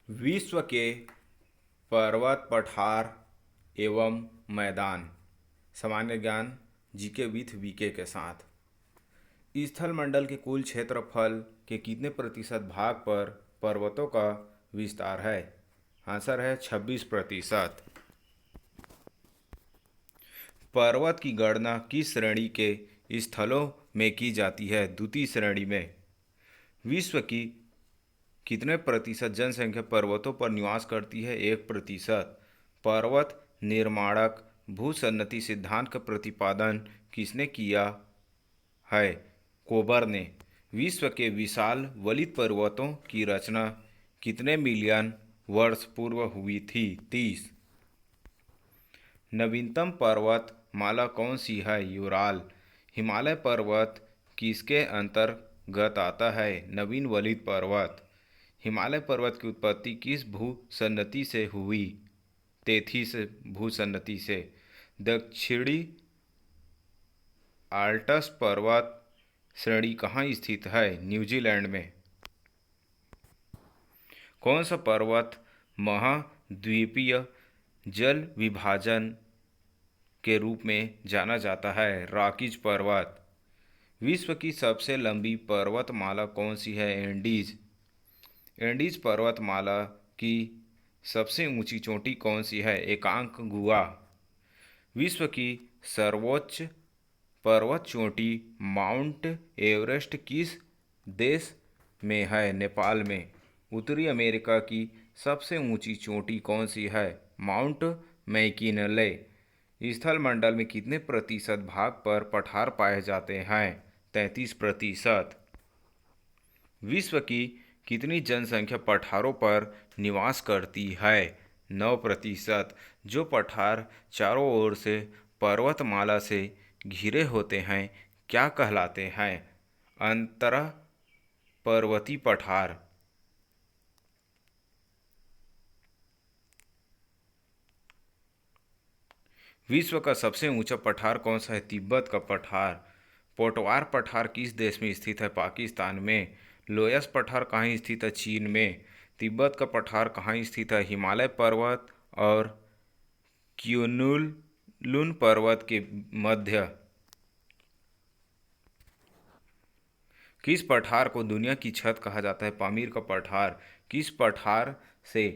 विश्व के पर्वत पठार एवं मैदान। सामान्य ज्ञान जीके विथ वीके के साथ। स्थल मंडल के कुल क्षेत्रफल के कितने प्रतिशत भाग पर पर्वतों का विस्तार है? आंसर है 26%। पर्वत की गणना किस श्रेणी के स्थलों में की जाती है? द्वितीय श्रेणी में। विश्व की कितने प्रतिशत जनसंख्या पर्वतों पर निवास करती है? 1%। पर्वत निर्माणक भूसन्नति सिद्धांत का प्रतिपादन किसने किया है? कोबर ने। विश्व के विशाल वलित पर्वतों की रचना कितने मिलियन वर्ष पूर्व हुई थी? 30। नवीनतम पर्वत माला कौन सी है? यूराल। हिमालय पर्वत किसके अंतर्गत आता है? नवीन वलित पर्वत। हिमालय पर्वत की उत्पत्ति किस भूसन्नति से हुई? तेथिस भूसन्नति से। दक्षिणी आल्प्स पर्वत श्रेणी कहाँ स्थित है? न्यूजीलैंड में। कौन सा पर्वत महाद्वीपीय जल विभाजन के रूप में जाना जाता है? रॉकीज पर्वत। विश्व की सबसे लंबी पर्वतमाला कौन सी है? एंडीज। एंडीज पर्वतमाला की सबसे ऊंची चोटी कौन सी है? एकांकगुआ। विश्व की सर्वोच्च पर्वत चोटी माउंट एवरेस्ट किस देश में है? नेपाल में। उत्तरी अमेरिका की सबसे ऊंची चोटी कौन सी है? Mount McKinley. स्थल मंडल में कितने प्रतिशत भाग पर पठार पाए जाते हैं? 33%। विश्व की कितनी जनसंख्या पठारों पर निवास करती है? 9%। जो पठार चारों ओर से पर्वतमाला से घिरे होते हैं क्या कहलाते हैं? अंतरपर्वतीय पठार। विश्व का सबसे ऊंचा पठार कौन सा है? तिब्बत का पठार। पोटवार पठार किस देश में स्थित है? पाकिस्तान में। लोयस पठार कहाँ स्थित है? चीन में। तिब्बत का पठार कहाँ स्थित है? हिमालय पर्वत और क्युनलुन पर्वत के मध्य। किस पठार को दुनिया की छत कहा जाता है? पामीर का पठार। किस पठार से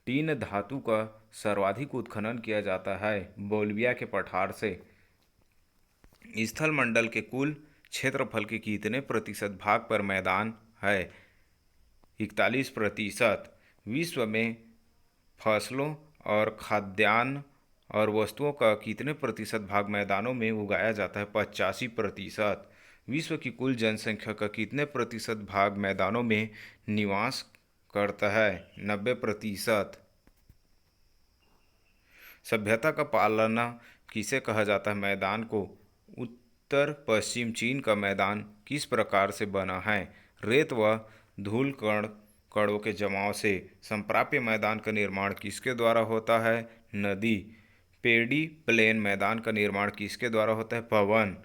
टीन धातु का सर्वाधिक उत्खनन किया जाता है? बोलिविया के पठार से। स्थल मंडल के कुल क्षेत्रफल के कितने प्रतिशत भाग पर मैदान है? 41%। विश्व में फसलों और खाद्यान्न और वस्तुओं का कितने प्रतिशत भाग मैदानों में उगाया जाता है? 85%। विश्व की कुल जनसंख्या का कितने प्रतिशत भाग मैदानों में निवास करता है? 90%। सभ्यता का पालना किसे कहा जाता है? मैदान को। उत्तर पश्चिम चीन का मैदान किस प्रकार से बना है? रेत व धूल कणों के जमाव से। संप्राप्य मैदान का निर्माण किसके द्वारा होता है? नदी। पेडी प्लेन मैदान का निर्माण किसके द्वारा होता है? पवन।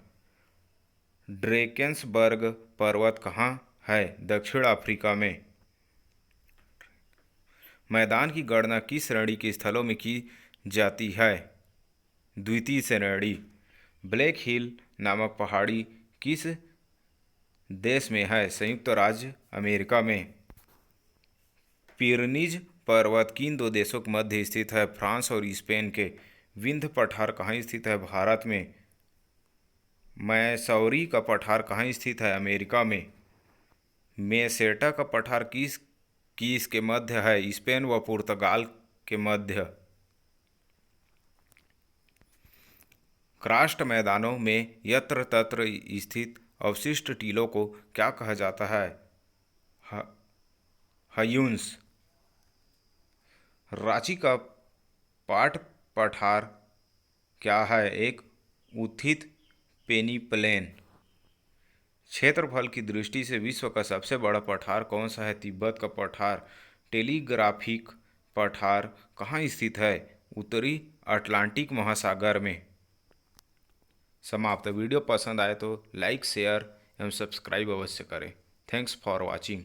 ड्रेकेंसबर्ग पर्वत कहाँ है? दक्षिण अफ्रीका में। मैदान की गणना किस श्रेणी के स्थलों में की जाती है? द्वितीय श्रेणी। ब्लैक हिल नामक पहाड़ी किस देश में है? संयुक्त राज्य अमेरिका में। पिरनीज पर्वत किन दो देशों के मध्य स्थित है? फ्रांस और स्पेन के। विंध्य पठार कहाँ स्थित है? भारत में। मैसौरी का पठार कहाँ स्थित है? अमेरिका में। मेसेटा का पठार किस के मध्य है? स्पेन व पुर्तगाल के मध्य। कार्स्ट मैदानों में यत्र तत्र स्थित अवशिष्ट टीलों को क्या कहा जाता है? हयून्स। रांची का पाट पठार क्या है? एक उत्थित पेनिप्लेन। क्षेत्रफल की दृष्टि से विश्व का सबसे बड़ा पठार कौन सा है? तिब्बत का पठार। टेलीग्राफिक पठार कहाँ स्थित है? उत्तरी अटलांटिक महासागर में। समाप्त। वीडियो पसंद आए तो लाइक शेयर एवं सब्सक्राइब अवश्य करें। Thanks for watching.